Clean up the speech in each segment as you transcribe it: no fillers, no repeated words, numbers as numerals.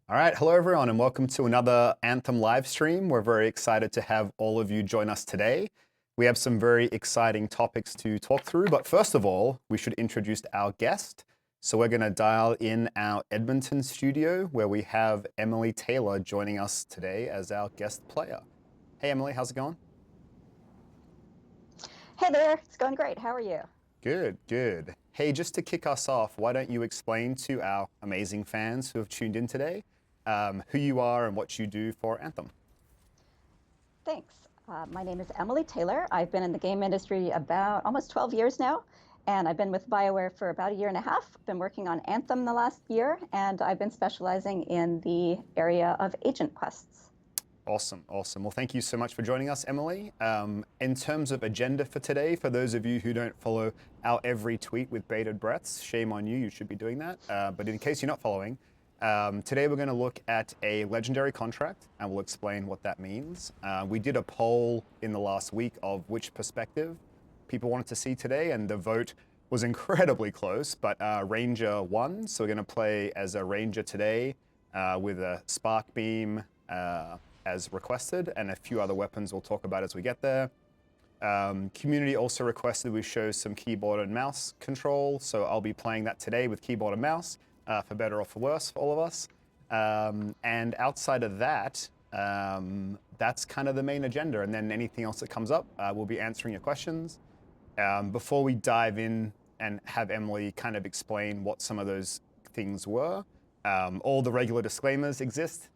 All right, hello everyone, and welcome to another Anthem live stream. We're very excited to have all of you join us today. We have some very exciting topics to talk through, but first of all, we should introduce our guest. So we're going to dial in our Edmonton studio where we have Emily Taylor joining us today as our guest player. Hey Emily, how's it going? Hey there, it's going great. How are you? Good, good. Hey, just to kick us off, why don't you explain to our amazing fans who have tuned in today who you are and what you do for Anthem? Thanks. My name is Emily Taylor. I've been in the game industry about almost 12 years now, and I've been with BioWare for about a year and a half. I've been working on Anthem the last year, and I've been specializing in the area of agent quests. Awesome, awesome. Well, thank you so much for joining us, Emily. In terms of agenda for today, for those of you who don't follow our every tweet with bated breaths, shame on you, you should be doing that. But in case you're not following, today we're going to look at a legendary contract and we'll explain what that means. We did a poll in the last week of which perspective people wanted to see today, and the vote was incredibly close, but Ranger won. So we're going to play as a Ranger today with a Spark Beam, as requested, and a few other weapons we'll talk about as we get there. Community also requested we show some keyboard and mouse control, so I'll be playing that today with keyboard and mouse, for better or for worse for all of us. And outside of that, that's kind of the main agenda, and then anything else that comes up, we'll be answering your questions. Before we dive in and have Emily kind of explain what some of those things were, all the regular disclaimers exist,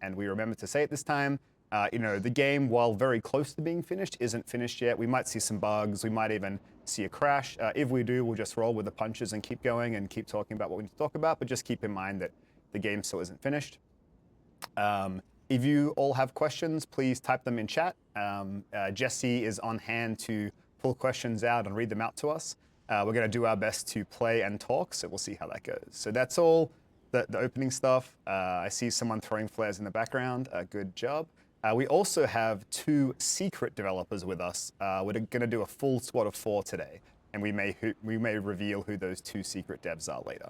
and we remember to say it this time. The game, while very close to being finished, isn't finished yet. We might see some bugs. We might even see a crash. If we do, we'll just roll with the punches and keep going and keep talking about what we need to talk about, but just keep in mind that the game still isn't finished. If you all have questions, please type them in chat. Jesse is on hand to pull questions out and read them out to us. We're going to do our best to play and talk, so we'll see how that goes. So that's all the opening stuff. I see someone throwing flares in the background. Good job. We also have two secret developers with us. We're going to do a full squad of 4 today, and we may reveal who those two secret devs are later.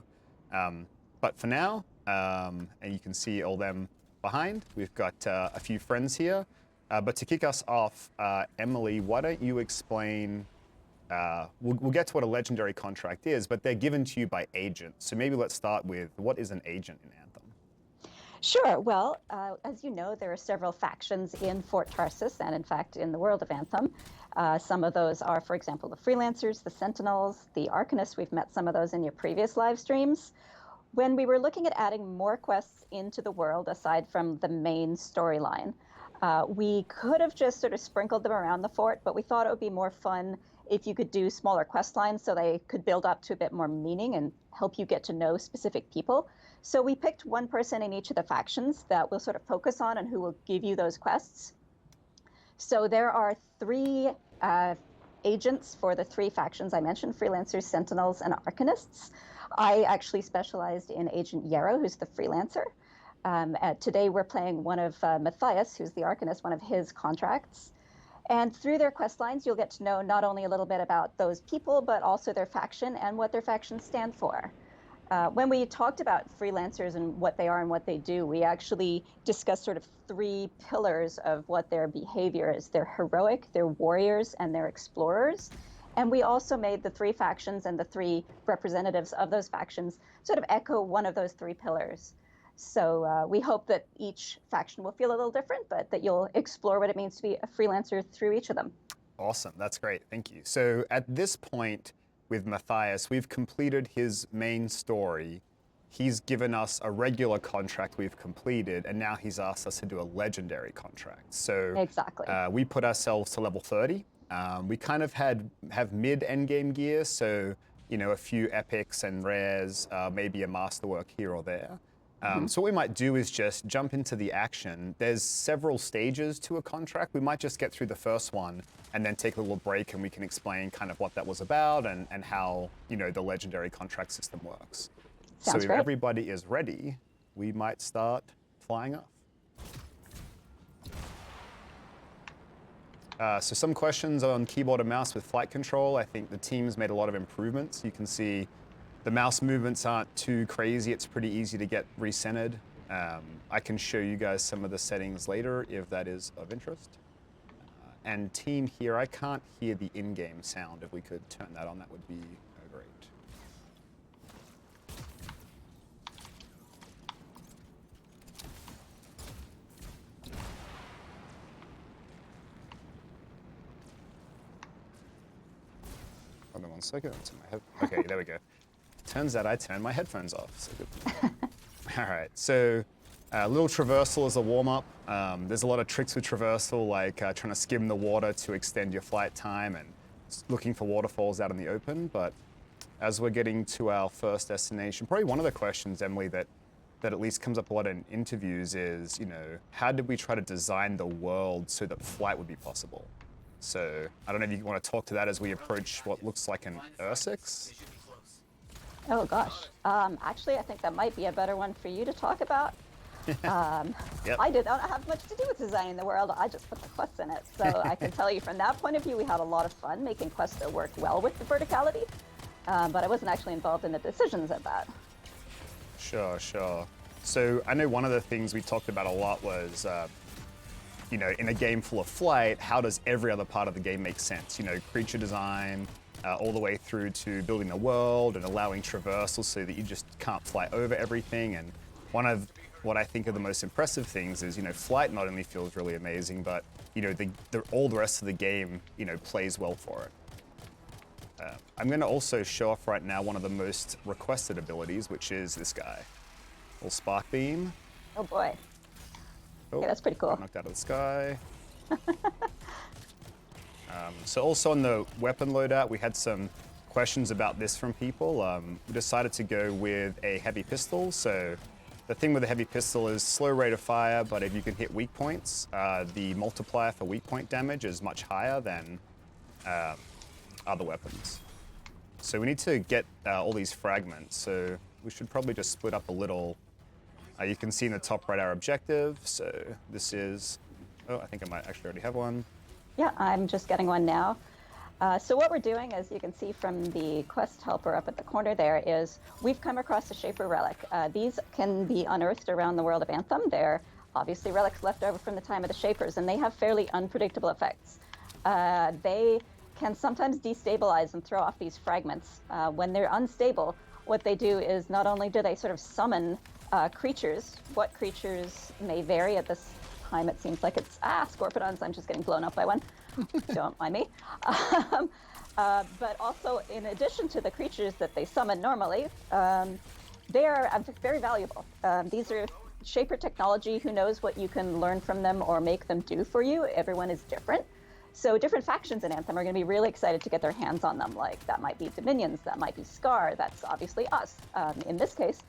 But for now, and you can see all them behind, we've got a few friends here. But to kick us off, Emily, why don't you explain? We'll get to what a legendary contract is, but they're given to you by agents. So maybe let's start with, what is an agent in Anthem? Sure. Well, as you know, there are several factions in Fort Tarsus and, in fact, in the world of Anthem. Some of those are, for example, the Freelancers, the Sentinels, the Arcanists. We've met some of those in your previous live streams. When we were looking at adding more quests into the world, aside from the main storyline, we could have just sort of sprinkled them around the fort, but we thought it would be more fun if you could do smaller quest lines so they could build up to a bit more meaning and help you get to know specific people. So we picked one person in each of the factions that we'll sort of focus on and who will give you those quests. So there are 3 agents for the 3 factions I mentioned: Freelancers, Sentinels, and Arcanists. I actually specialized in Agent Yarrow, who's the Freelancer. Today we're playing one of Matthias, who's the Arcanist, one of his contracts. And through their quest lines, you'll get to know not only a little bit about those people, but also their faction and what their factions stand for. When we talked about freelancers and what they are and what they do, we actually discussed sort of 3 pillars of what their behavior is. They're heroic, they're warriors, and they're explorers. And we also made the 3 factions and the 3 representatives of those factions sort of echo one of those 3 pillars. So we hope that each faction will feel a little different, but that you'll explore what it means to be a freelancer through each of them. Awesome, that's great, thank you. So at this point with Matthias, we've completed his main story. He's given us a regular contract we've completed, and now he's asked us to do a legendary contract. So exactly. We put ourselves to level 30. We kind of have mid endgame gear, so a few epics and rares, maybe a masterwork here or there. So what we might do is just jump into the action. There's several stages to a contract. We might just get through the first one and then take a little break, and we can explain kind of what that was about and how the legendary contract system works. Sounds so great. If everybody is ready, we might start flying off. So some questions on keyboard and mouse with flight control. I think the team's made a lot of improvements. You can see the mouse movements aren't too crazy. It's pretty easy to get recentered. I can show you guys some of the settings later if that is of interest. And team here, I can't hear the in-game sound. If we could turn that on, that would be great. Hold on one second. Okay, there we go. Turns out I turned my headphones off. So good. All right, so a little traversal as a warm-up. There's a lot of tricks with traversal, like trying to skim the water to extend your flight time and looking for waterfalls out in the open. But as we're getting to our first destination, probably one of the questions, Emily, that at least comes up a lot in interviews is, how did we try to design the world so that flight would be possible? So I don't know if you want to talk to that as we approach what looks like an Ursix. Oh gosh. Actually, I think that might be a better one for you to talk about. Yep. I did not have much to do with designing the world. I just put the quests in it. So I can tell you from that point of view, we had a lot of fun making quests that worked well with the verticality. But I wasn't actually involved in the decisions of that. Sure. So I know one of the things we talked about a lot was, in a game full of flight, how does every other part of the game make sense? Creature design, all the way through to building the world and allowing traversal so that you just can't fly over everything. And one of what I think are the most impressive things is, flight not only feels really amazing, but, all the rest of the game, plays well for it. I'm going to also show off right now one of the most requested abilities, which is this guy. Little spark beam. Oh boy. Oh, yeah, that's pretty cool. Knocked out of the sky. So also on the weapon loadout, we had some questions about this from people. We decided to go with a heavy pistol. So the thing with a heavy pistol is slow rate of fire, but if you can hit weak points, the multiplier for weak point damage is much higher than other weapons. So we need to get all these fragments. So we should probably just split up a little. You can see in the top right our objective. So this is, I think I might actually already have one. Yeah, I'm just getting one now. So what we're doing, as you can see from the quest helper up at the corner there, is we've come across a Schaefer Relic. These can be unearthed around the world of Anthem. They're obviously relics left over from the time of the Shapers, and they have fairly unpredictable effects. They can sometimes destabilize and throw off these fragments. When they're unstable, what they do is not only do they sort of summon creatures, what creatures may vary at this time. It seems like it's Scorpidons. I'm just getting blown up by one. Don't mind me. But also, in addition to the creatures that they summon normally, they are very valuable. These are Shaper technology. Who knows what you can learn from them or make them do for you? Everyone is different. So different factions in Anthem are going to be really excited to get their hands on them. Like, that might be Dominions, that might be Scar, that's obviously us. In this case,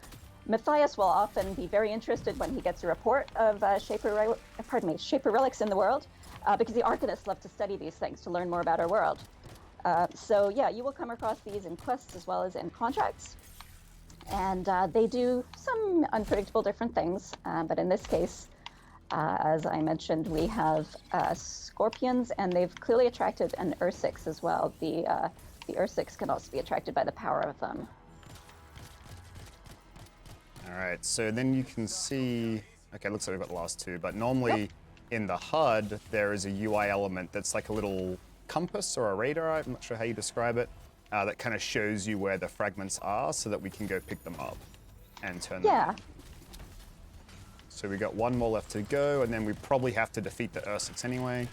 Matthias will often be very interested when he gets a report of Schaefer relics in the world, because the Arcanists love to study these things to learn more about our world. So yeah, you will come across these in quests as well as in contracts. And they do some unpredictable different things, but in this case, as I mentioned, we have scorpions, and they've clearly attracted an Ursix as well. The Ursix can also be attracted by the power of them. All right, so then you can see, okay, looks like we've got the last two, but normally in the HUD, there is a UI element that's like a little compass or a radar, I'm not sure how you describe it, that kind of shows you where the fragments are so that we can go pick them up and turn them in. So we got one more left to go, and then we probably have to defeat the Ursix anyway.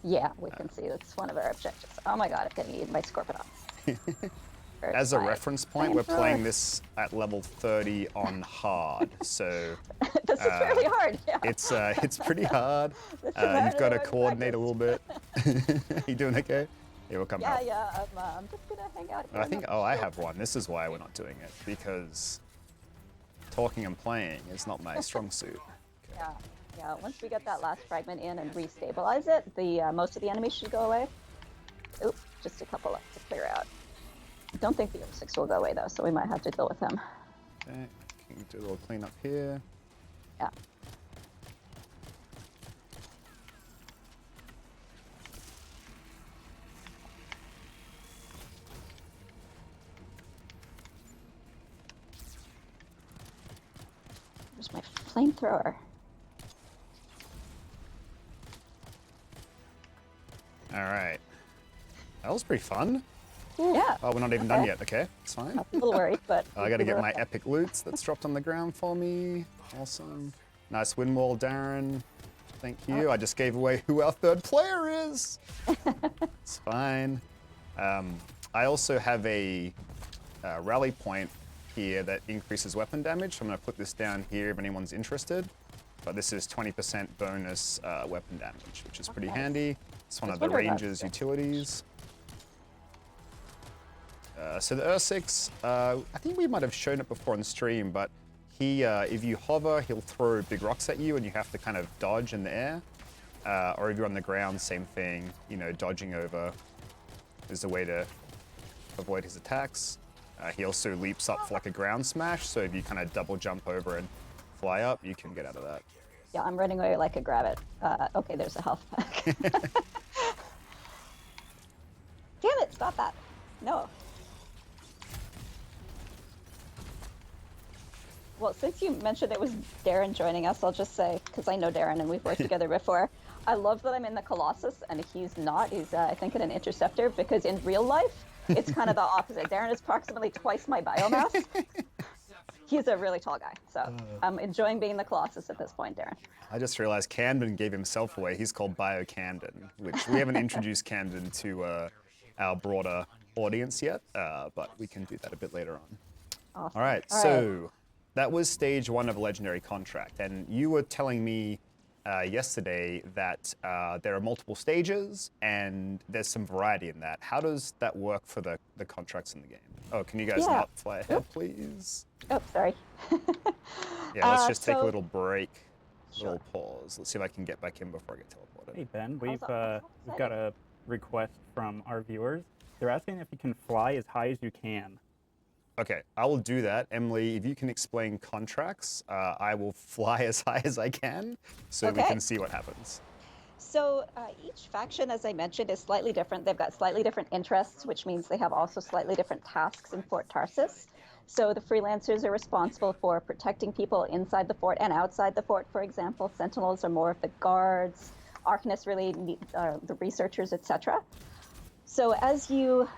Yeah, we can see that's one of our objectives. Oh my god, I'm getting eaten by Scorpidon. As a reference point, we're playing this at level 30 on hard, so this is fairly hard. Yeah. It's pretty hard. You've got to coordinate a little bit. You doing okay? Yeah, we'll come help. Yeah. I'm just gonna hang out here. I think. I have one. This is why we're not doing it, because talking and playing is not my strong suit. Okay. Yeah. Once we get that last fragment in and restabilize it, the most of the enemies should go away. Oop, just a couple left to clear out. I don't think the Ursix will go away though, so we might have to deal with him. Okay, can you do a little cleanup here? Yeah. There's my flamethrower. All right. That was pretty fun. Yeah. Oh, we're not even done yet. Okay, it's fine. I'm a little worried, but I gotta get my epic loots that's dropped on the ground for me. Awesome. Nice win wall, Darren. Thank you. I just gave away who our third player is. It's fine. I also have a rally point here that increases weapon damage. So I'm gonna put this down here if anyone's interested. But this is 20% bonus weapon damage, which is pretty handy. It's one of the ranger's utilities. So the Ursix, I think we might have shown it before on stream, but he, if you hover, he'll throw big rocks at you and you have to kind of dodge in the air. Or if you're on the ground, same thing, you know, dodging over is the way to avoid his attacks. He also leaps up for like a ground smash, so if you kind of double jump over and fly up, you can get out of that. Yeah, I'm running away like a grabbit. Okay, there's a health pack. Damn it, stop that. No. Well, since you mentioned it was Darren joining us, I'll just say, because I know Darren and we've worked together before, I love that I'm in the Colossus and he's not. He's, I think, in an Interceptor, because in real life, it's kind of the opposite. Darren is approximately twice my biomass. He's a really tall guy, so I'm enjoying being the Colossus at this point, Darren. I just realized Camden gave himself away. He's called BioCamden, which we haven't introduced Camden to our broader audience yet, but we can do that a bit later on. Awesome. All right, so that was stage 1 of a legendary contract, and you were telling me yesterday that there are multiple stages and there's some variety in that. How does that work for the contracts in the game? Oh, can you guys not fly ahead, please? Oh, sorry. Yeah, let's just take a little break, little pause. Let's see if I can get back in before I get teleported. Hey Ben, we've got a request from our viewers. They're asking if you can fly as high as you can. Okay, I will do that. Emily, if you can explain contracts, I will fly as high as I can so we can see what happens. So each faction, as I mentioned, is slightly different. They've got slightly different interests, which means they have also slightly different tasks in Fort Tarsus. So the freelancers are responsible for protecting people inside the fort and outside the fort, for example. Sentinels are more of the guards. Arcanists really need the researchers, etc. So as you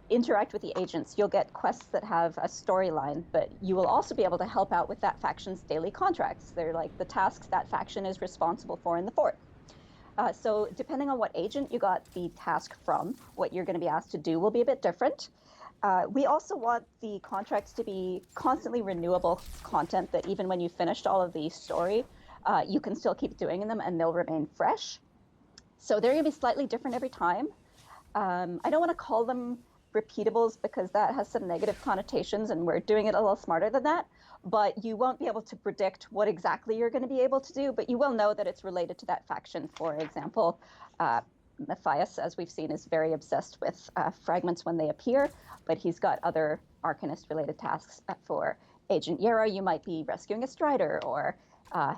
interact with the agents, you'll get quests that have a storyline, but you will also be able to help out with that faction's daily contracts. They're like the tasks that faction is responsible for in the fort. So depending on what agent you got the task from, what you're going to be asked to do will be a bit different. We also want the contracts to be constantly renewable content, that even when you finished all of the story, you can still keep doing them and they'll remain fresh. So they're going to be slightly different every time. I don't want to call them repeatables because that has some negative connotations and we're doing it a little smarter than that. But you won't be able to predict what exactly you're going to be able to do, but you will know that it's related to that faction. For example, Matthias, as we've seen, is very obsessed with fragments when they appear, but he's got other Arcanist-related tasks. For Agent Yara, you might be rescuing a Strider or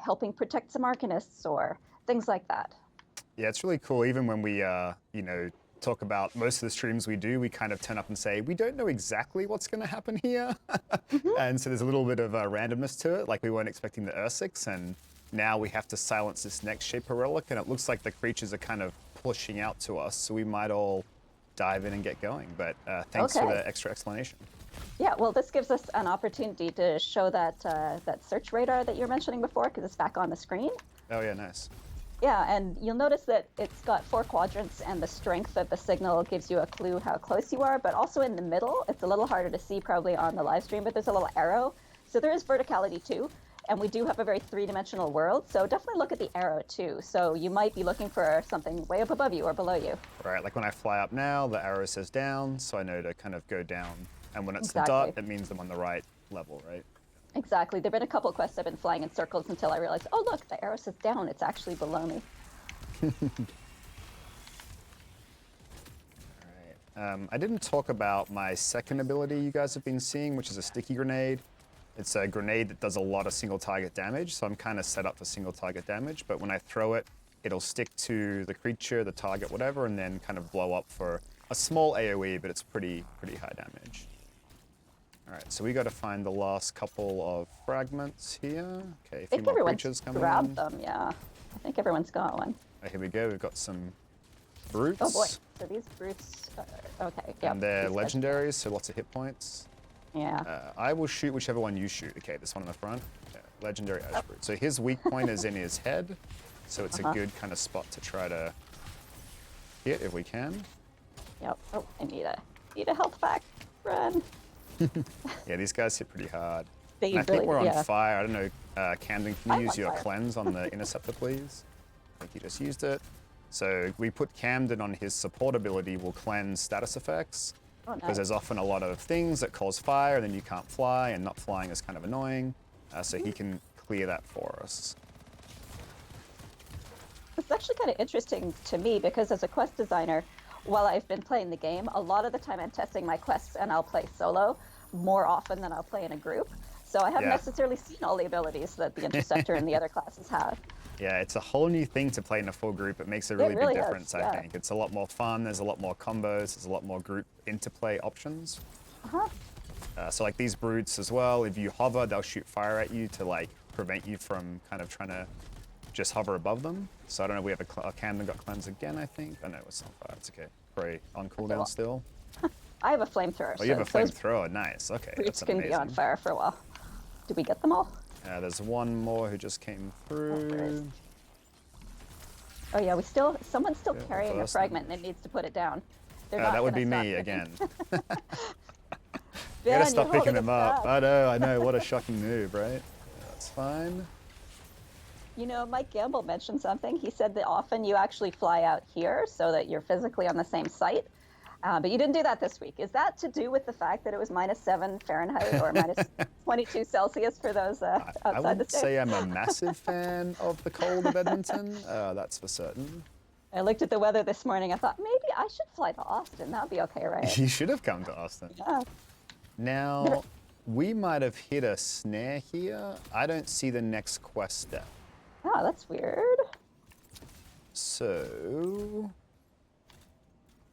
helping protect some Arcanists or things like that. Yeah, it's really cool. Even when we, you know, talk about most of the streams we do, we kind of turn up and say, we don't know exactly what's going to happen here. And so there's a little bit of randomness to it. Like we weren't expecting the Ursix, and now we have to silence this next Schaefer Relic, and it looks like the creatures are kind of pushing out to us, so we might all dive in and get going. But thanks for the extra explanation. Yeah, well, this gives us an opportunity to show that that search radar that you were mentioning before, because it's back on the screen. Oh yeah, nice. Yeah, and you'll notice that it's got 4 quadrants, and the strength of the signal gives you a clue how close you are, but also in the middle, it's a little harder to see probably on the live stream, but there's a little arrow. So there is verticality too, and we do have a very 3-dimensional world, so definitely look at the arrow too. So you might be looking for something way up above you or below you. Right, like when I fly up now, the arrow says down, so I know to kind of go down. And when it's the dot, it means I'm on the right level, right? Exactly. There have been a couple quests I've been flying in circles until I realized, oh look, the arrow says down, it's actually below me. I didn't talk about my second ability you guys have been seeing, which is a sticky grenade. It's a grenade that does a lot of single target damage, so I'm kind of set up for single target damage, but when I throw it, it'll stick to the creature, the target, whatever, and then kind of blow up for a small AoE, but it's pretty high damage. All right, so we got to find the last couple of fragments here. Okay, a I few think more everyone's creatures coming grabbed in. them, yeah. I think everyone's got one. Oh, here we go. We've got some brutes. Oh boy, so these brutes, okay, yeah. And they're legendaries, so lots of hit points. Yeah. I will shoot whichever one you shoot. Okay, this one in the front. Yeah, legendary Ash Brute. So his weak point is in his head, so it's a good kind of spot to try to hit if we can. Yep. Oh, I need a health pack. Run. Yeah, these guys hit pretty hard. They And I think really- we're on yeah. fire. I don't know, Camden, can you I'm use on your fire. cleanse on the Interceptor, please? I think you just used it. So we put Camden on his support ability, will cleanse status effects. Oh, Because nice. there's often a lot of things that cause fire, and then you can't fly, and not flying is kind of annoying. So he can clear that for us. It's actually kind of interesting to me because as a quest designer, while I've been playing the game, a lot of the time I'm testing my quests and I'll play solo more often than I'll play in a group. So I haven't Yeah. necessarily seen all the abilities that the Interceptor and the other classes have. Yeah, it's a whole new thing to play in a full group. It makes a really, really big is, difference, I yeah. think. It's a lot more fun, there's a lot more combos, there's a lot more group interplay options. So like these brutes as well, if you hover, they'll shoot fire at you to like prevent you from kind of trying to just hover above them. So I don't know, we have a Camden got cleanse again, I think. Oh no, it's on fire, it's okay. Probably on cooldown well, still. I have a flamethrower, Oh, you have a so those flamethrower, nice, okay. brutes That's can amazing. be on fire for a while. Did we get them all? There's one more who just came through. Oh yeah, someone's still Yeah, carrying a first fragment and it needs to put it down. They're not That would gonna be stop me moving. again. Ben, You gotta stop you're picking holding them us up. back. I know, what a shocking move, right? That's fine. You know, Mike Gamble mentioned something. He said that often you actually fly out here so that you're physically on the same site. But you didn't do that this week. Is that to do with the fact that it was -7 Fahrenheit or -22 Celsius for those I outside the wouldn't States? say I'm a massive fan of the cold of Edmonton, that's for certain. I looked at the weather this morning. I thought, maybe I should fly to Austin. That'd be okay, right? You should have come to Austin. Yeah. Now, we might have hit a snare here. I don't see the next quest step. Oh, that's weird. So,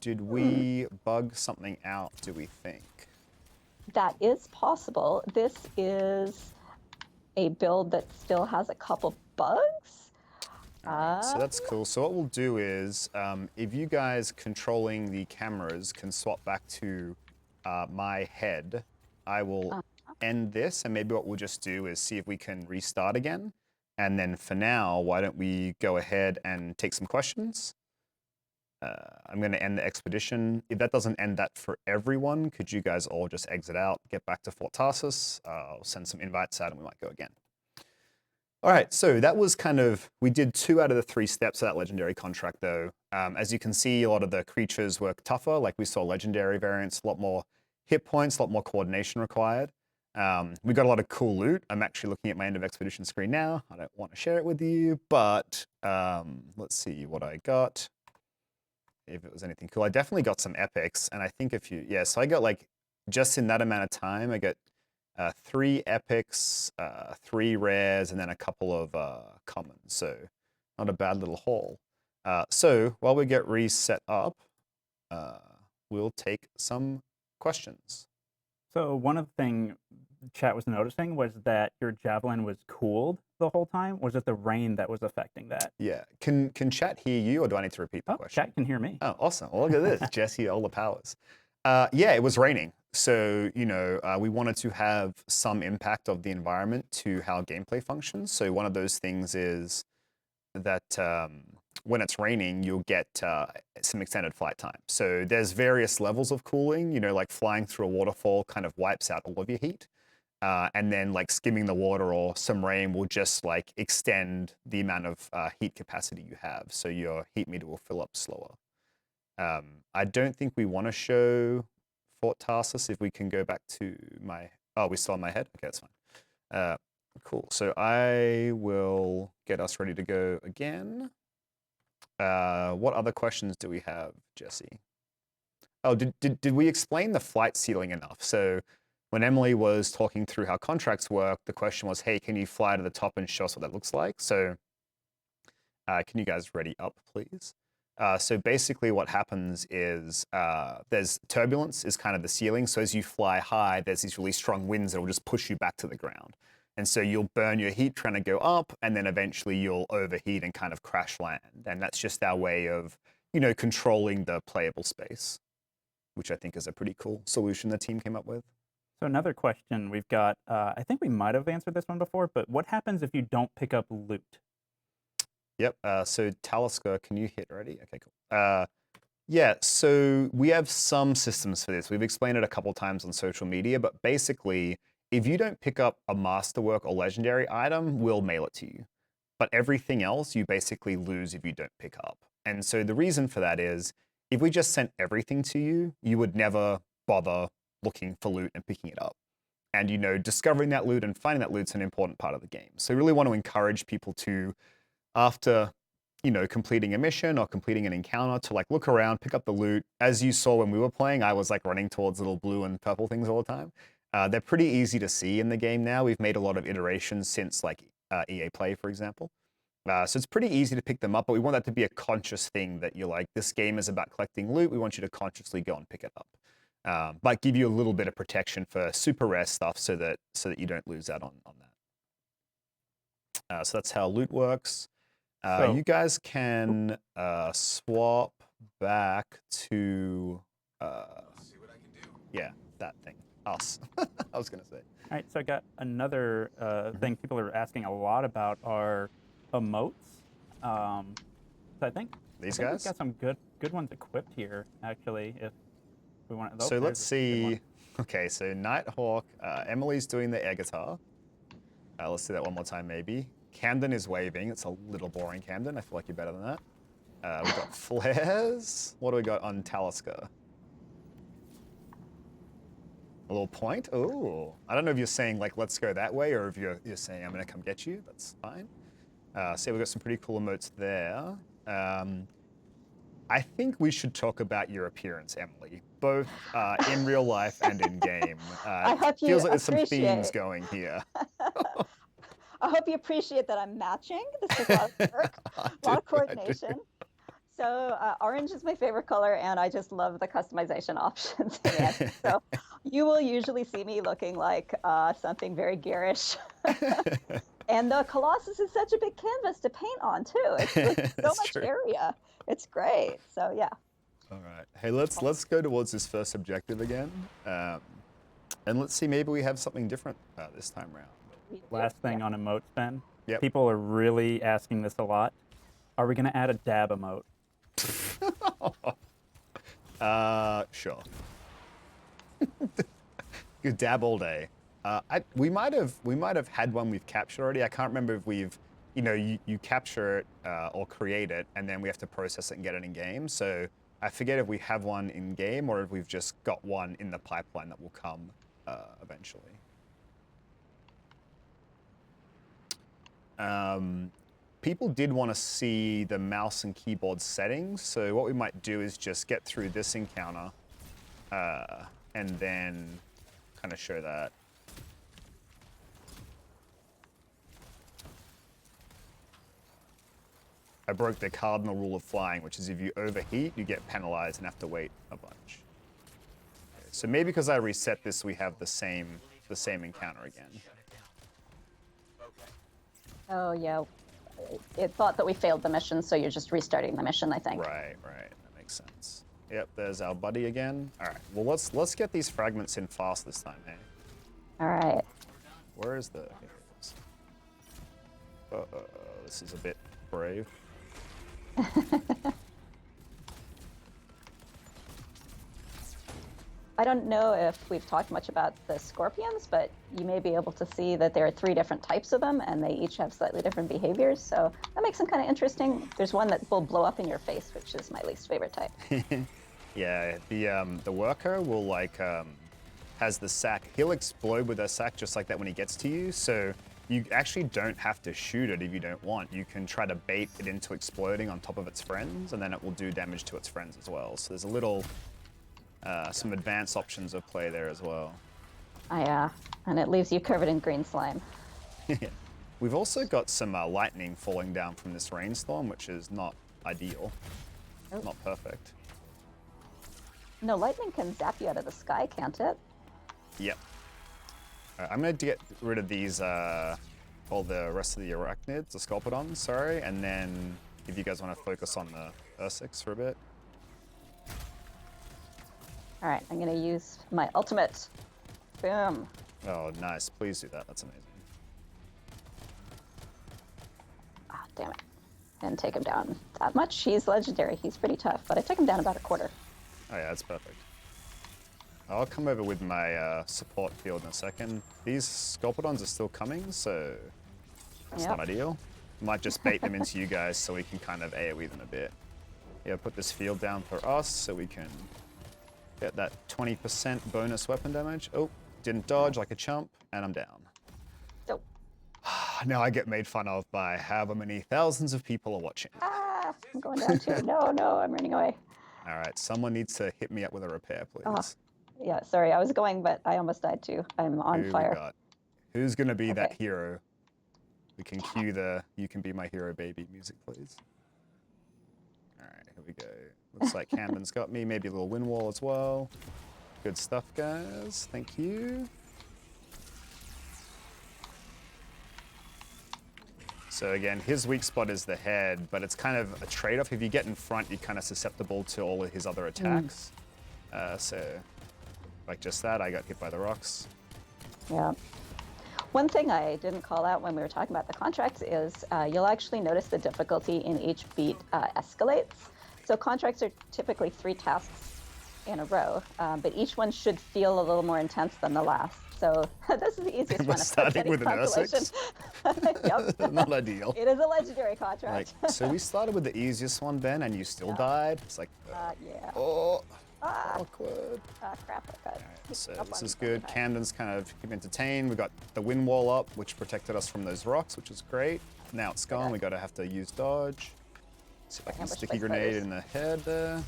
did we bug something out, do we think? That is possible. This is a build that still has a couple bugs. So that's cool. So what we'll do is, if you guys controlling the cameras can swap back to my head, I will end this, and maybe what we'll just do is see if we can restart again. And then for now, why don't we go ahead and take some questions? I'm going to end the expedition. If that doesn't end that for everyone, could you guys all just exit out, get back to Fort Tarsus? I'll send some invites out and we might go again. All right, so that was kind of, we did 2 out of the 3 steps of that legendary contract though. As you can see, a lot of the creatures were tougher, like we saw legendary variants, a lot more hit points, a lot more coordination required. We got a lot of cool loot. I'm actually looking at my end of expedition screen now. I don't want to share it with you, but let's see what I got. If it was anything cool. I definitely got some epics, and I think so I got like, just in that amount of time, I got 3 epics, 3 rares, and then a couple of commons. So not a bad little haul. So while we get reset up, we'll take some questions. So one of the things chat was noticing was that your Javelin was cooled the whole time. Was it the rain that was affecting that? Yeah. Can chat hear you, or do I need to repeat the question? Chat can hear me. Oh, awesome. Well, look at this. Jesse, all the powers. Yeah, it was raining. So, we wanted to have some impact of the environment to how gameplay functions. So one of those things is that when it's raining, you'll get some extended flight time. So there's various levels of cooling, like flying through a waterfall kind of wipes out all of your heat. And then like skimming the water or some rain will just like extend the amount of heat capacity you have. So your heat meter will fill up slower. I don't think we want to show Fort Tarsus. If we can go back to we still on my head? Okay, that's fine. Cool. So I will get us ready to go again. What other questions do we have, Jesse? Oh, did we explain the flight ceiling enough? So when Emily was talking through how contracts work, the question was, hey, can you fly to the top and show us what that looks like? So can you guys ready up, please? So basically what happens is there's turbulence is kind of the ceiling. So as you fly high, there's these really strong winds that will just push you back to the ground. And so you'll burn your heat trying to go up, and then eventually you'll overheat and kind of crash land. And that's just our way of, controlling the playable space, which I think is a pretty cool solution the team came up with. So another question we've got, I think we might have answered this one before, but what happens if you don't pick up loot? Yep. So Talisker, can you hit ready? Okay, cool. Yeah, so we have some systems for this. We've explained it a couple times on social media, but basically, if you don't pick up a masterwork or legendary item, we'll mail it to you. But everything else, you basically lose if you don't pick up. And so the reason for that is, if we just sent everything to you, you would never bother looking for loot and picking it up. And, discovering that loot and finding that loot's an important part of the game. So we really want to encourage people to, after completing a mission or completing an encounter, to look around, pick up the loot. As you saw when we were playing, I was running towards little blue and purple things all the time. They're pretty easy to see in the game now. We've made a lot of iterations since EA Play, for example. So it's pretty easy to pick them up, but we want that to be a conscious thing that you're this game is about collecting loot. We want you to consciously go and pick it up, but give you a little bit of protection for super rare stuff so that you don't lose out on that. So that's how loot works. You guys can swap back to, yeah, that thing, us. I was going to say. All right, so I got another thing people are asking a lot about are emotes. So I think these we've guys got some good ones equipped here, actually, if we want to. So let's see. Okay, so Nighthawk, Emily's doing the air guitar. Let's do that one more time, maybe. Camden is waving. It's a little boring, Camden. I feel like you're better than that. We've got flares. What do we got on Talisker? A little point. Oh, I don't know if you're saying let's go that way, or if you're saying I'm gonna come get you. That's fine. So we've got some pretty cool emotes there. I think we should talk about your appearance, Emily, both in real life and in game. I hope you feels like there's some appreciate. themes going here. I hope you appreciate that I'm matching. This is a lot of work, a lot of coordination. So orange is my favorite color, and I just love the customization options in it. So you will usually see me looking like something very garish. And the Colossus is such a big canvas to paint on, too. It's so much true. area. It's great. So, yeah. All right. Hey, let's go towards this first objective again. And let's see, maybe we have something different this time around. Last thing on emotes, Ben. Yep. People are really asking this a lot. Are we going to add a dab emote? Sure. Good dab all day. We might have had one we've captured already. I can't remember if we've, you capture it or create it, and then we have to process it and get it in game. So I forget if we have one in game or if we've just got one in the pipeline that will come eventually. People did want to see the mouse and keyboard settings, so what we might do is just get through this encounter and then kind of show that. I broke the cardinal rule of flying, which is if you overheat, you get penalized and have to wait a bunch. Okay, so maybe because I reset this, we have the same encounter again. Oh, yeah. It thought that we failed the mission, so you're just restarting the mission, I think. Right. That makes sense. Yep, there's our buddy again. All right, well, let's get these fragments in fast this time, hey? All right. Where is the... Here it is. This is a bit brave. I don't know if we've talked much about the scorpions, but you may be able to see that there are 3 different types of them, and they each have slightly different behaviors, so that makes them kind of interesting. There's one that will blow up in your face, which is my least favorite type. Yeah, the worker will has the sack. He'll explode with a sack just like that when he gets to you, so you actually don't have to shoot it if you don't want. You can try to bait it into exploding on top of its friends, and then it will do damage to its friends as well. So there's a little... some advanced options of play there as well. Yeah, and it leaves you covered in green slime. We've also got some lightning falling down from this rainstorm, which is not ideal. Oh. Not perfect. No, lightning can zap you out of the sky, can't it? Yep. Alright, I'm going to get rid of these, all the rest of the arachnids, the sculpidons, sorry, and then if you guys want to focus on the Ursix for a bit. All right, I'm going to use my ultimate. Boom. Oh, nice. Please do that. That's amazing. Ah, damn it. And take him down that much. He's legendary. He's pretty tough, but I took him down about a quarter. Oh, yeah, that's perfect. I'll come over with my support field in a second. These Sculpidons are still coming, so that's Yep. not ideal. Might just bait them into you guys so we can kind of AoE them a bit. Yeah, put this field down for us so we can get that 20% bonus weapon damage. Oh, didn't dodge like a chump, and I'm down. So, Now I get made fun of by however many thousands of people are watching. I'm going down too. No, I'm running away. All right, someone needs to hit me up with a repair, please. Oh, yeah, sorry, I was going, but I almost died too. I'm on Who we fire. got? Who's gonna be that Okay. hero? We can cue the "You Can Be My Hero, Baby" music, please. All right, here we go. Looks like Camden's got me. Maybe a little wind wall as well. Good stuff, guys. Thank you. So again, his weak spot is the head, but it's kind of a trade-off. If you get in front, you're kind of susceptible to all of his other attacks. So, like just that, I got hit by the rocks. Yeah. One thing I didn't call out when we were talking about the contracts is you'll actually notice the difficulty in each beat escalates. So contracts are typically 3 tasks in a row, but each one should feel a little more intense than the last. So this is the easiest We're one. Of course, starting getting with an consolation. Yep. Not ideal. It is a legendary Like, contract. so we started with the easiest one, Ben, and you still died. It's like, Yeah. oh, Ah, awkward. crap. I got So up this on is good. something high. Camden's kind of keeping entertained. We got the wind wall up, which protected us from those rocks, which is great. Now it's gone. We gotta have to use dodge. See if I can Ambushed sticky by grenade spiders. in the head there.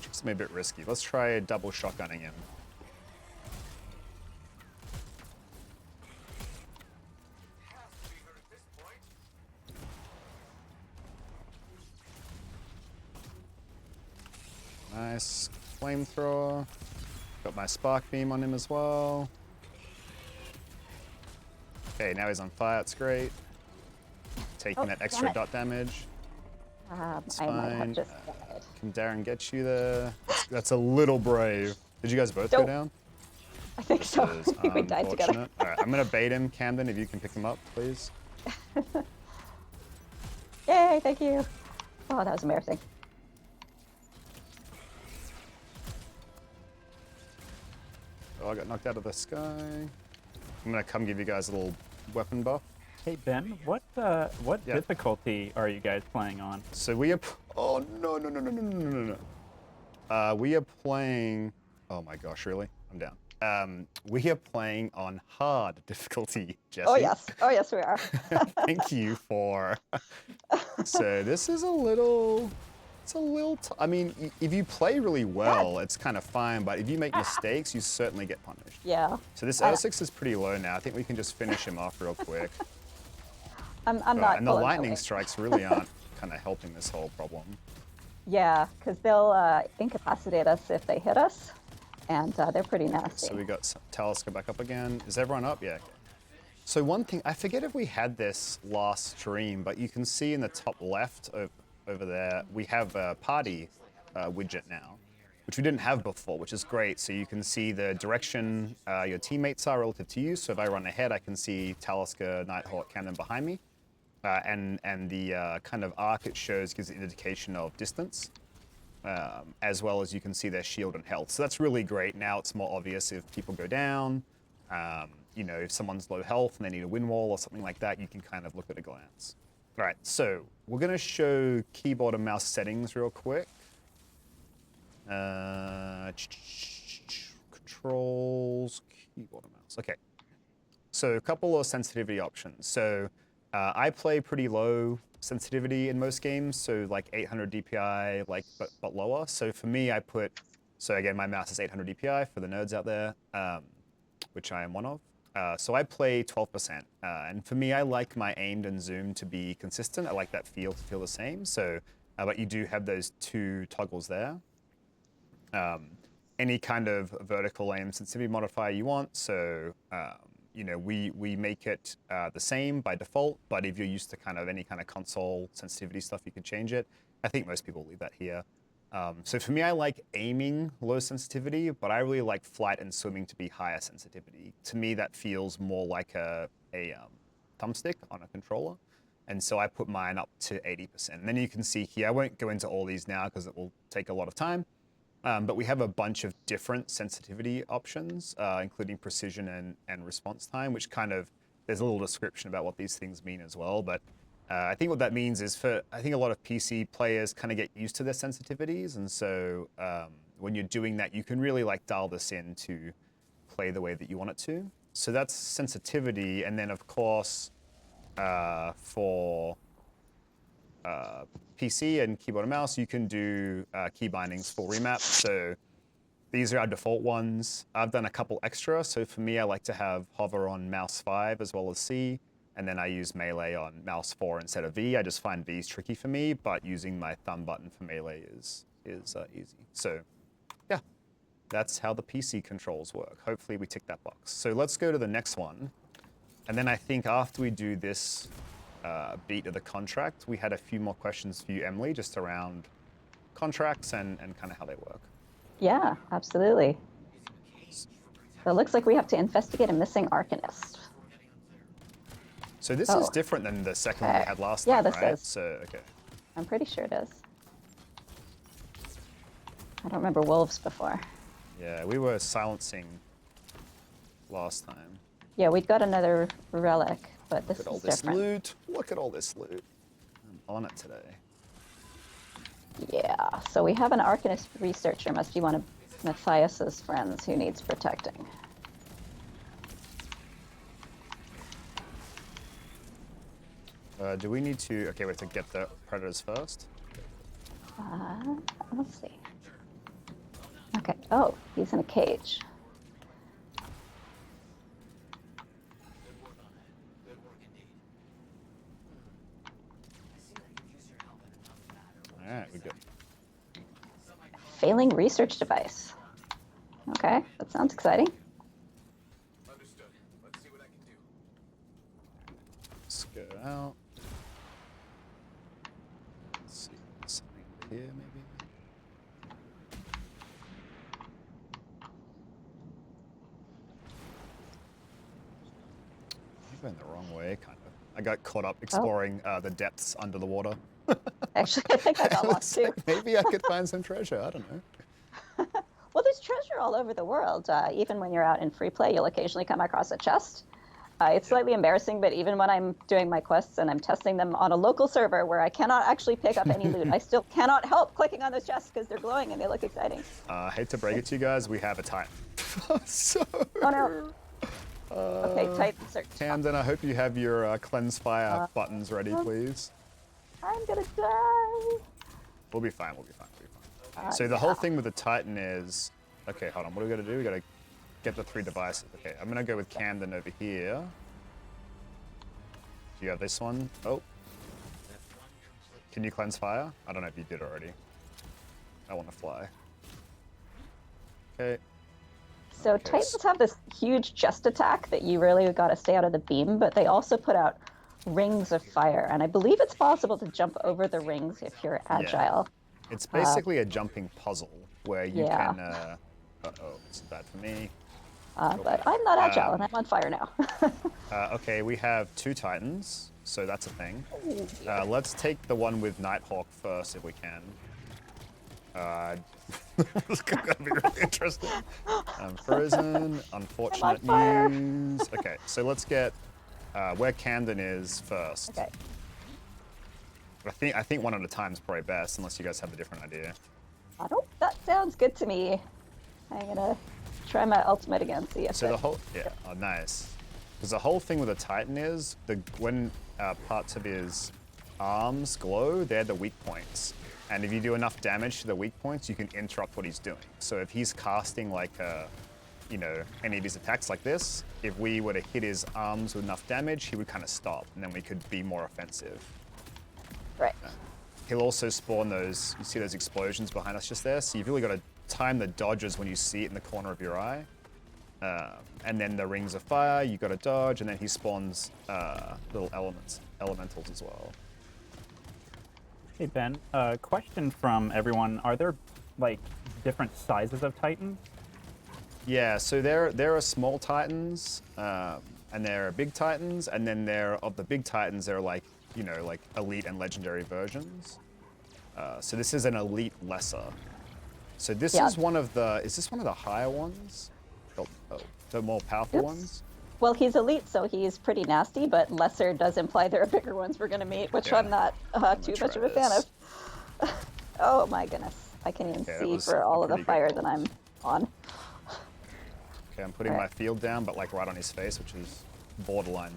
It's maybe a bit risky. Let's try double shotgunning him. Nice flamethrower. Got my spark beam on him as well. Okay, now he's on fire. It's great. Taking Oh, that damn extra it. dot damage. It's I might have fine. just died. Can Darren get you there? That's a little brave. Did you guys both go Nope. down? I think so. That is We died together. unfortunate. All right, I'm gonna bait him, Camden. If you can pick him up, please. Yay, thank you. Oh, that was embarrassing. Oh, I got knocked out of the sky. I'm gonna come give you guys a little weapon buff. Hey Ben, what Yeah. difficulty are you guys playing on? So we are. Oh no. We are playing. Oh my gosh, really? I'm down. We are playing on hard difficulty, Jesse. Oh yes we are. Thank you for. So this is a little. It's a little. I mean, if you play really well, it's kind of fine. But if you make mistakes, you certainly get punished. Yeah. So this L6 is pretty low now. I think we can just finish him off real quick. I'm not. And the pulling my lightning weight. strikes really aren't kind of helping this whole problem. Yeah, because they'll incapacitate us if they hit us, and they're pretty nasty. So we got Talisker back up again. Is everyone up? Yeah. So one thing, I forget if we had this last stream, but you can see in the top left over there, we have a party widget now, which we didn't have before, which is great. So you can see the direction your teammates are relative to you. So if I run ahead, I can see Talisker, Nighthawk, Camden behind me. And the kind of arc it shows gives an indication of distance, as well as you can see their shield and health. So that's really great. Now it's more obvious if people go down, you know, if someone's low health and they need a wind wall or something like that, you can kind of look at a glance. All right, so we're gonna show keyboard and mouse settings real quick. Controls, keyboard and mouse. Okay, so a couple of sensitivity options. So I play pretty low sensitivity in most games, so like 800 DPI, like but lower. So for me, I put, so again, my mouse is 800 DPI for the nerds out there, which I am one of. So I play 12%, and for me, I like my aimed and zoom to be consistent. I like that feel to feel the same. So, but you do have those two toggles there. Any kind of vertical aim sensitivity modifier you want. So, you know, we make it the same by default, but if you're used to kind of any kind of console sensitivity stuff, you can change it. I think most people leave that here. So for me, I like aiming low sensitivity, but I really like flight and swimming to be higher sensitivity. To me, that feels more like a thumbstick on a controller. And so I put mine up to 80%. And then you can see here, I won't go into all these now because it will take a lot of time. But we have a bunch of different sensitivity options, including precision and response time, which kind of, there's a little description about what these things mean as well. But I think what that means is I think a lot of PC players kind of get used to their sensitivities. And so when you're doing that, you can really like dial this in to play the way that you want it to. So that's sensitivity. And then of course, for PC and keyboard and mouse, you can do key bindings for remap. So these are our default ones. I've done a couple extra. So for me, I like to have hover on mouse 5 as well as C. And then I use melee on mouse 4 instead of V. I just find V is tricky for me, but using my thumb button for melee is easy. So yeah, that's how the PC controls work. Hopefully we tick that box. So let's go to the next one. And then I think after we do this beat of the contract, we had a few more questions for you, Emily, just around contracts and kind of how they work. Yeah, absolutely. So it looks like we have to investigate a missing Arcanist. So this is different than the second one we had last time, this right? is. So, okay. I'm pretty sure it is. I don't remember wolves before. Yeah, we were silencing last time. Yeah, we've got another relic, but this is Look at all this different. loot. Look at all this loot. I'm on it today. Yeah, so we have an Arcanist researcher, must be one of Matthias's friends who needs protecting. Do we need to, okay, we have to get the predators first? Let's see. Okay, oh, he's in a cage. All right, we're good. Failing research device. Okay, that sounds exciting. Understood. Let's see what I can do. Let's go out. Let's see, something here maybe? I'm going the wrong way, kind of. I got caught up exploring the depths under the water. Actually, I think I got lost too. Maybe I could find some treasure, I don't know. Well, there's treasure all over the world. Even when you're out in free play, you'll occasionally come across a chest. It's slightly embarrassing, but even when I'm doing my quests and I'm testing them on a local server where I cannot actually pick up any loot, I still cannot help clicking on those chests because they're glowing and they look exciting. I hate to break it to you guys, we have a Titan. So... Oh no. Okay, Titan search. Camden, I hope you have your cleanse fire buttons ready, please. I'm gonna die. We'll be fine, we'll be fine, we'll be fine. So the whole thing with the Titan is... Okay, hold on, what do we gotta do? We gotta get the 3 devices. Okay, I'm gonna go with Camden over here. Do you have this one? Oh. Can you cleanse fire? I don't know if you did already. I wanna fly. Okay. So Titans have this huge just attack that you really gotta stay out of the beam, but they also put out rings of fire, and I believe it's possible to jump over the rings if you're agile. It's basically a jumping puzzle where you can... uh-oh, this is bad for me. But I'm not agile, and I'm on fire now. Okay, we have 2 Titans, so that's a thing. Let's take the one with Nighthawk first if we can. It's gonna be really interesting. Frozen, unfortunate news. Okay, so let's get where Camden is first. Okay. I think one at a time is probably best, unless you guys have a different idea. That sounds good to me. I'm gonna try my ultimate again, see if So the whole, oh nice. Because the whole thing with a Titan is, when parts of his arms glow, they're the weak points. And if you do enough damage to the weak points, you can interrupt what he's doing. So if he's casting like a you know, any of his attacks like this, if we were to hit his arms with enough damage, he would kind of stop, and then we could be more offensive. Right. He'll also spawn those, you see those explosions behind us just there? So you've really got to time the dodges when you see it in the corner of your eye. And then the rings of fire, you got to dodge, and then he spawns little elementals as well. Hey Ben, question from everyone: are there like different sizes of Titan? Yeah, so there are small Titans, and there are big Titans, and then of the big Titans, there are like, you know, like elite and legendary versions. So this is an elite lesser. So this is one of the, is this one of the higher ones? Oh, the more powerful ones? Well, he's elite, so he's pretty nasty, but lesser does imply there are bigger ones we're going to meet, which I'm not too much of a fan of. Oh my goodness. I can even see for all of the fire that I'm on. Okay, I'm putting my field down, but like right on his face, which is borderline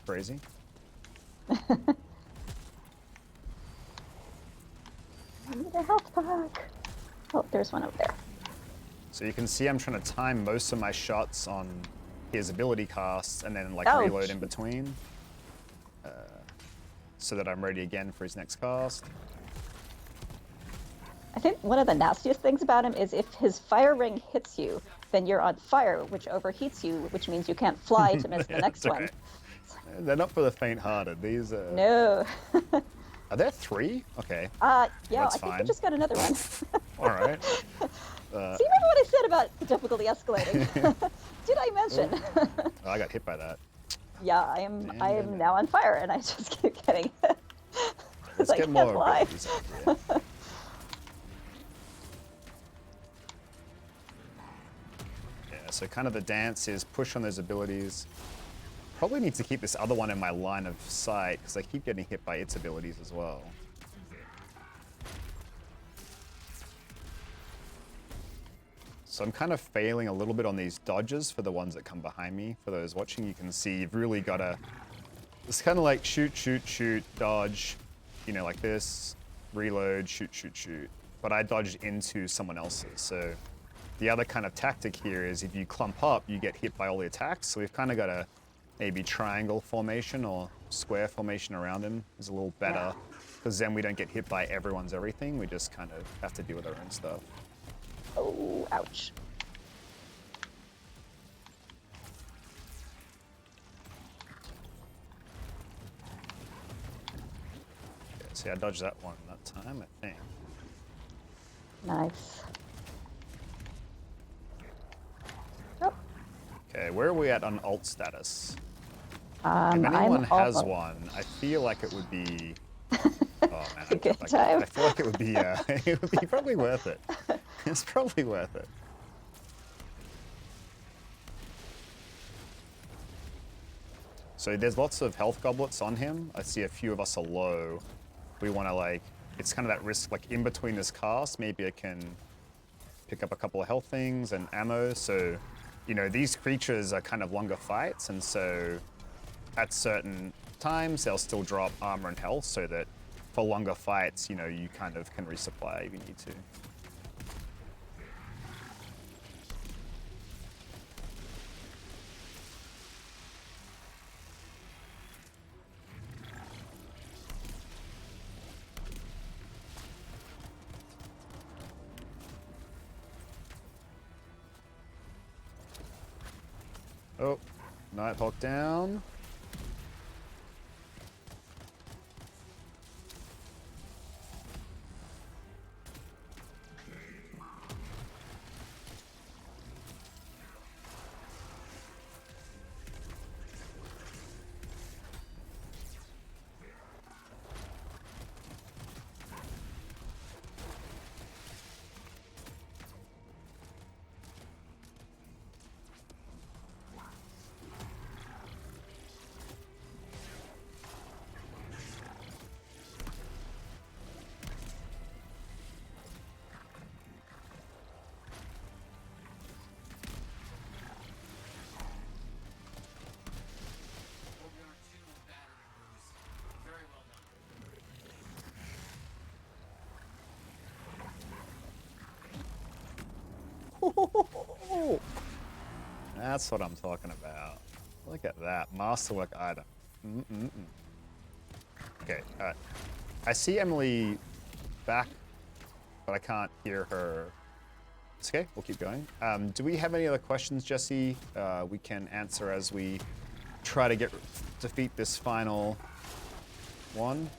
crazy. I need a health pack. Oh, there's one over there. So you can see I'm trying to time most of my shots on his ability casts and then like reload in between. So that I'm ready again for his next cast. I think one of the nastiest things about him is if his fire ring hits you, then you're on fire, which overheats you, which means you can't fly to miss the next one. They're not for the faint-hearted. These are... No. Are there 3? Okay. Yeah, that's I think fine. we just got another one. All right. See, remember what I said about the difficulty escalating? Did I mention? Oh, I got hit by that. Yeah, I am now on fire, and I just keep getting hit. Let's get more abilities out here. Yeah, so kind of the dance is push on those abilities. Probably need to keep this other one in my line of sight, because I keep getting hit by its abilities as well. So I'm kind of failing a little bit on these dodges for the ones that come behind me. For those watching, you can see you've really got to... It's kind of like shoot, shoot, shoot, dodge, you know, like this, reload, shoot, shoot, shoot. But I dodged into someone else's. So the other kind of tactic here is if you clump up, you get hit by all the attacks. So we've kind of got a maybe triangle formation or square formation around him is a little better, because then we don't get hit by everyone's everything. We just kind of have to deal with our own stuff. Oh, ouch. Okay, see, I dodged that one that time, I think. Nice. Oh. Okay, where are we at on alt status? If I'm anyone has almost- one, I feel like it would be... Oh man, It's a good time. I feel like it would be probably worth it. It's probably worth it. So there's lots of health goblets on him. I see a few of us are low. We want to like, it's kind of that risk, like in between this cast, maybe I can pick up a couple of health things and ammo. So, you know, these creatures are kind of longer fights, and so at certain times they'll still drop armor and health, so that for longer fights, you know, you kind of can resupply if you need to. Oh, Nighthawk down. That's what I'm talking about. Look at that. Masterwork item. Okay, alright. I see Emily back, but I can't hear her. It's okay, we'll keep going. Do we have any other questions, Jesse? We can answer as we try to defeat this final one.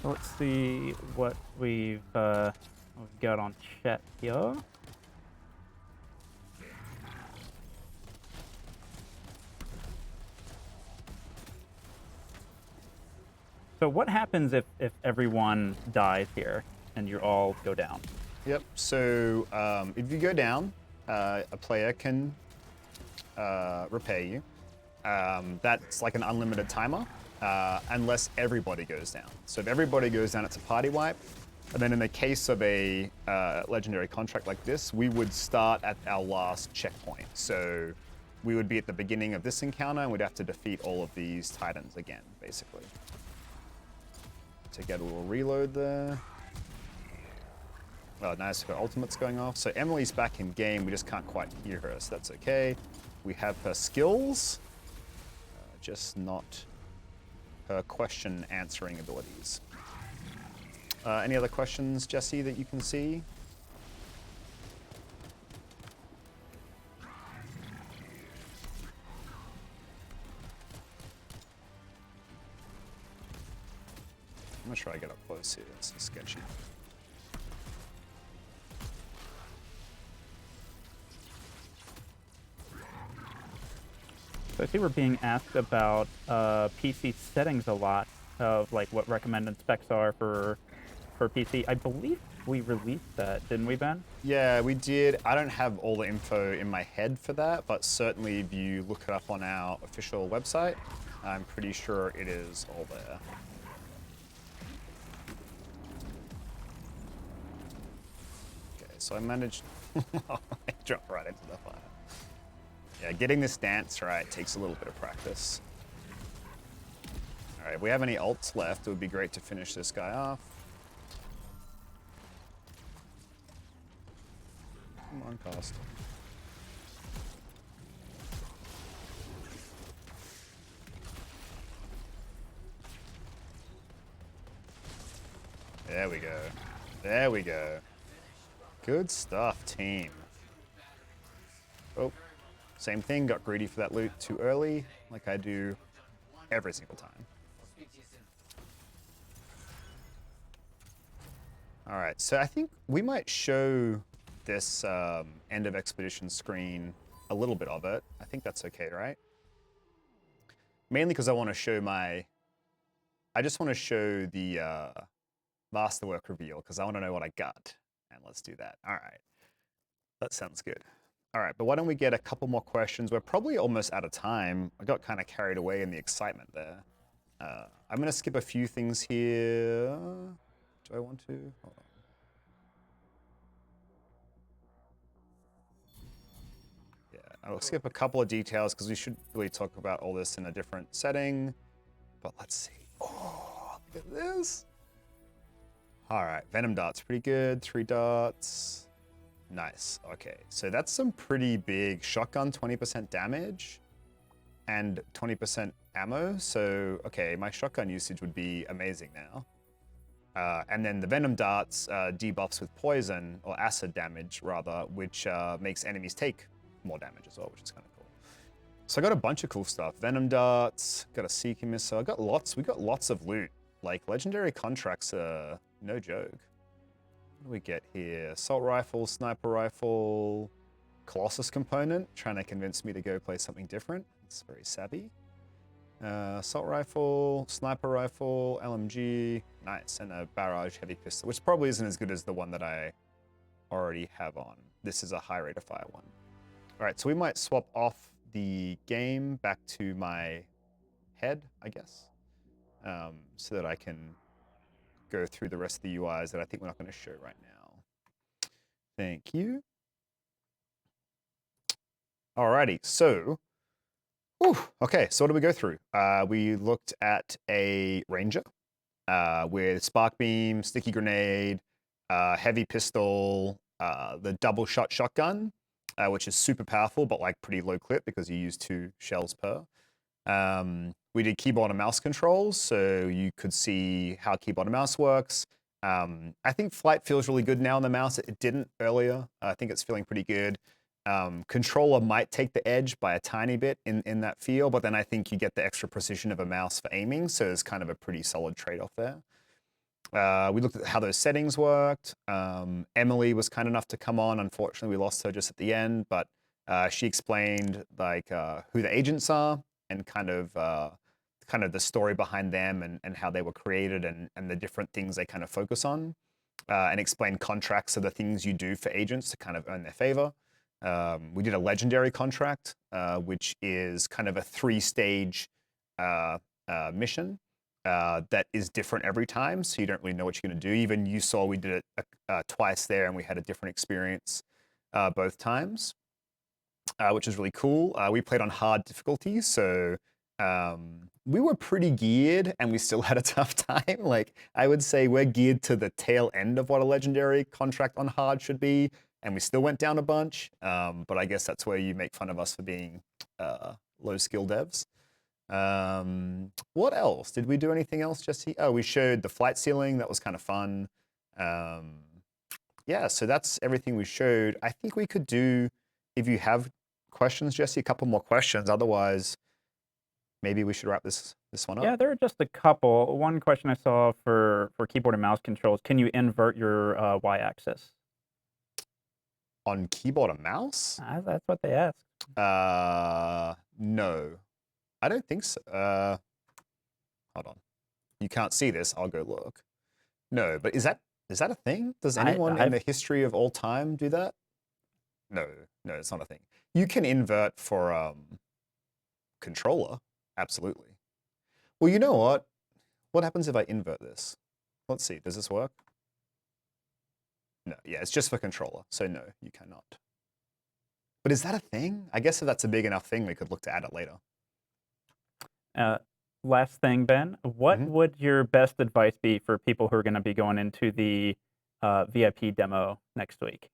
Let's see what we've got on chat here. So what happens if everyone dies here and you all go down? Yep, so if you go down, a player can repay you. That's like an unlimited timer, unless everybody goes down. So if everybody goes down, it's a party wipe. And then in the case of a legendary contract like this, we would start at our last checkpoint. So we would be at the beginning of this encounter and we'd have to defeat all of these titans again, basically. To get a little reload there. Oh, nice, her ultimate's going off. So Emily's back in game, we just can't quite hear her, so that's okay. We have her skills, just not her question answering abilities. Any other questions, Jesse, that you can see? I'm gonna try to get up close here, it's sketchy. So I see we're being asked about PC settings a lot, of like what recommended specs are for PC. I believe we released that, didn't we, Ben? Yeah, we did. I don't have all the info in my head for that, but certainly if you look it up on our official website, I'm pretty sure it is all there. Okay, so I managed... I dropped right into the fire. Yeah, getting this dance right takes a little bit of practice. All right, if we have any ults left, it would be great to finish this guy off. Come on, cost. There we go. There we go. Good stuff, team. Oh, same thing, got greedy for that loot too early, like I do every single time. All right, so I think we might show this end of expedition screen, a little bit of it. I think that's okay, right? Mainly because I want to show I just want to show the masterwork reveal because I want to know what I got. And let's do that. All right, that sounds good. All right, but why don't we get a couple more questions? We're probably almost out of time. I got kind of carried away in the excitement there. I'm going to skip a few things here. Do I want to? Hold on. Yeah, I'll skip a couple of details because we should really talk about all this in a different setting. But let's see. Oh, look at this. All right, Venom Dart's pretty good. 3 dots. Nice. Okay, so that's some pretty big shotgun, 20% damage and 20% ammo. So, okay, my shotgun usage would be amazing now. And then the Venom Darts debuffs with poison, or acid damage rather, which makes enemies take more damage as well, which is kind of cool. So I got a bunch of cool stuff. Venom Darts, got a Seeking Missile, we got lots of loot. Like, legendary contracts are no joke. What do we get here? Assault Rifle, Sniper Rifle, Colossus component, trying to convince me to go play something different. It's very savvy. Assault Rifle, Sniper Rifle, LMG, nice, and a Barrage Heavy Pistol, which probably isn't as good as the one that I already have on. This is a high rate of fire one. All right, so we might swap off the game back to my head, I guess, so that I can go through the rest of the UIs that I think we're not going to show right now. Thank you. Alrighty, so, okay, so what did we go through? We looked at a Ranger with Spark Beam, Sticky Grenade, heavy pistol, the double shot shotgun, which is super powerful, but like pretty low clip because you use 2 shells per. We did keyboard and mouse controls, so you could see how keyboard and mouse works. I think flight feels really good now on the mouse. It didn't earlier. I think it's feeling pretty good. Controller might take the edge by a tiny bit in that feel, but then I think you get the extra precision of a mouse for aiming, so it's kind of a pretty solid trade-off there. We looked at how those settings worked. Emily was kind enough to come on. Unfortunately, we lost her just at the end, but she explained like who the agents are and kind of the story behind them and how they were created and the different things they kind of focus on, and explain contracts are the things you do for agents to kind of earn their favor. We did a legendary contract, which is kind of a 3-stage mission that is different every time, so you don't really know what you're going to do. Even you saw we did it twice there, and we had a different experience both times, which is really cool. We played on hard difficulty, so we were pretty geared, and we still had a tough time. Like, I would say we're geared to the tail end of what a legendary contract on hard should be, and we still went down a bunch. But I guess that's where you make fun of us for being low-skill devs. What else? Did we do anything else, Jesse? Oh, we showed the flight ceiling. That was kind of fun. Yeah, so that's everything we showed. I think we could do, if you have questions, Jesse, a couple more questions. Otherwise, maybe we should wrap this one up. Yeah, there are just a couple. One question I saw for keyboard and mouse controls, can you invert your y-axis? On keyboard and mouse? That's what they asked. No. I don't think so. Hold on. You can't see this. I'll go look. No, but is that a thing? Does anyone in the history of all time do that? No, it's not a thing. You can invert for controller, absolutely. Well, you know what? What happens if I invert this? Let's see. Does this work? No, yeah, it's just for controller, so no, you cannot. But is that a thing? I guess if that's a big enough thing, we could look to add it later. Last thing, Ben, what would your best advice be for people who are going to be going into the VIP demo next week?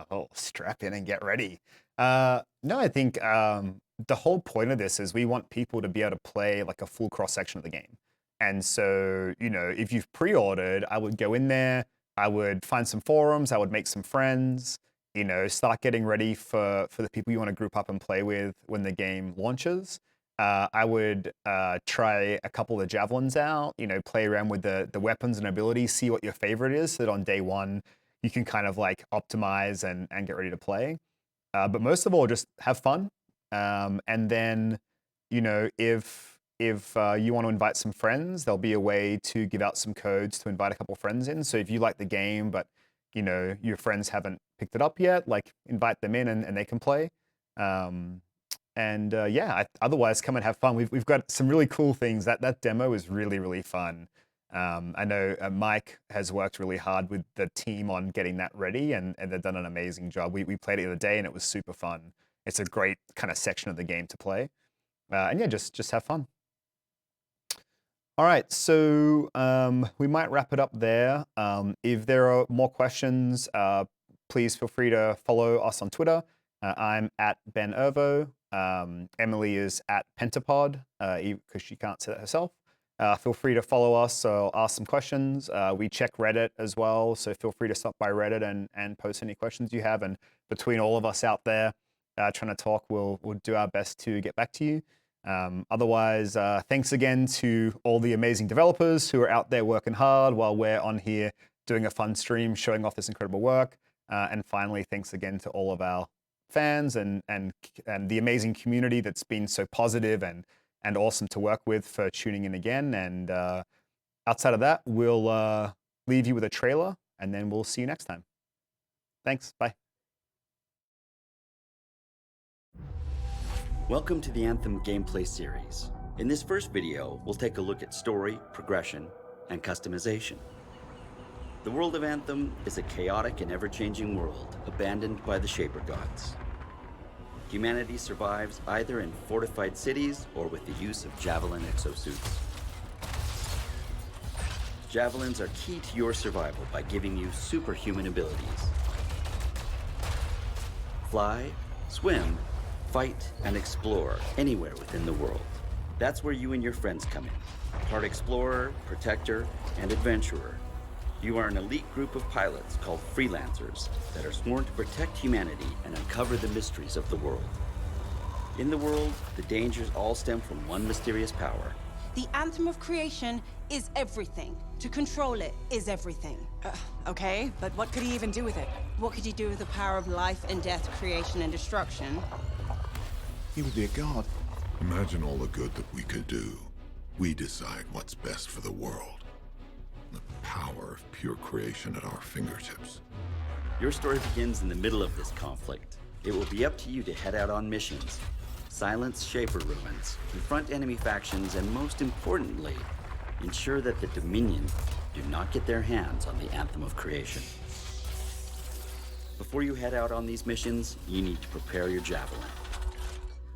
Oh, strap in and get ready. No, I think the whole point of this is we want people to be able to play like a full cross-section of the game. And so, you know, if you've pre-ordered, I would go in there, I would find some forums, I would make some friends, you know, start getting ready for the people you want to group up and play with when the game launches. I would try a couple of Javelins out, you know, play around with the weapons and abilities, see what your favorite is, so that on day one, you can kind of like optimize and get ready to play. But most of all, just have fun. And then, you know, if you want to invite some friends, there'll be a way to give out some codes to invite a couple friends in. So if you like the game, but, you know, your friends haven't picked it up yet, like invite them in and they can play. Yeah, otherwise come and have fun. We've got some really cool things. That demo is really, really fun. I know Mike has worked really hard with the team on getting that ready, and they've done an amazing job. We played it the other day, and it was super fun. It's a great kind of section of the game to play. And yeah, just have fun. All right, so we might wrap it up there. If there are more questions, please feel free to follow us on Twitter. I'm at Ben Ervo. Emily is at Pentapod, because she can't say that herself. Feel free to follow us or ask some questions. We check Reddit as well, so feel free to stop by Reddit and post any questions you have. And between all of us out there trying to talk, we'll do our best to get back to you. Otherwise, thanks again to all the amazing developers who are out there working hard while we're on here doing a fun stream, showing off this incredible work. And finally, thanks again to all of our fans and the amazing community that's been so positive and awesome to work with for tuning in again. And outside of that, we'll leave you with a trailer, and then we'll see you next time. Thanks. Bye. Welcome to the Anthem gameplay series. In this first video, we'll take a look at story, progression, and customization. The world of Anthem is a chaotic and ever-changing world abandoned by the Schaefer gods. Humanity survives either in fortified cities or with the use of Javelin exosuits. Javelins are key to your survival by giving you superhuman abilities. Fly, swim, fight, and explore anywhere within the world. That's where you and your friends come in. Part explorer, protector, and adventurer. You are an elite group of pilots called freelancers that are sworn to protect humanity and uncover the mysteries of the world. In the world, the dangers all stem from one mysterious power. The Anthem of Creation is everything. To control it is everything. Okay, but what could he even do with it? What could you do with the power of life and death, creation and destruction? He would be a god. Imagine all the good that we could do. We decide what's best for the world. The power of pure creation at our fingertips. Your story begins in the middle of this conflict. It will be up to you to head out on missions, silence Schaefer ruins, confront enemy factions, and most importantly, ensure that the Dominion do not get their hands on the Anthem of Creation. Before you head out on these missions, you need to prepare your Javelin.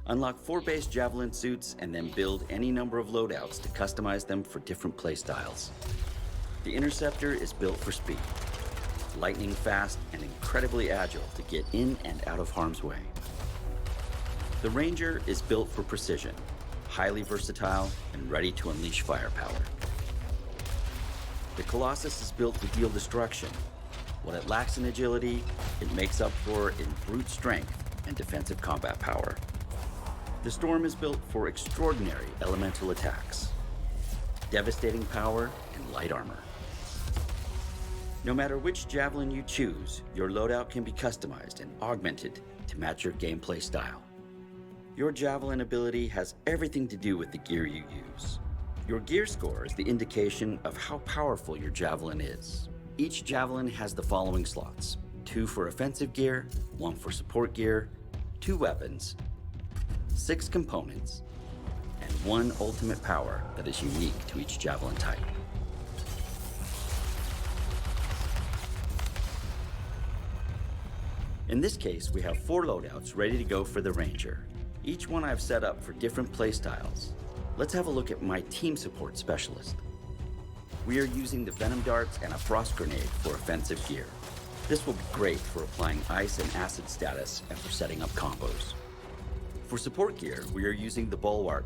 Unlock 4 base Javelin suits and then build any number of loadouts to customize them for different playstyles. The Interceptor is built for speed, lightning fast, and incredibly agile to get in and out of harm's way. The Ranger is built for precision, highly versatile, and ready to unleash firepower. The Colossus is built to deal destruction. What it lacks in agility, it makes up for in brute strength and defensive combat power. The Storm is built for extraordinary elemental attacks, devastating power, and light armor. No matter which Javelin you choose, your loadout can be customized and augmented to match your gameplay style. Your Javelin ability has everything to do with the gear you use. Your gear score is the indication of how powerful your Javelin is. Each Javelin has the following slots: 2 for offensive gear, 1 for support gear, 2 weapons, 6 components, and 1 ultimate power that is unique to each Javelin type. In this case, we have 4 loadouts ready to go for the Ranger. Each one I've set up for different playstyles. Let's have a look at my team support specialist. We are using the Venom Darts and a Frost Grenade for offensive gear. This will be great for applying ice and acid status and for setting up combos. For support gear, we are using the Bulwark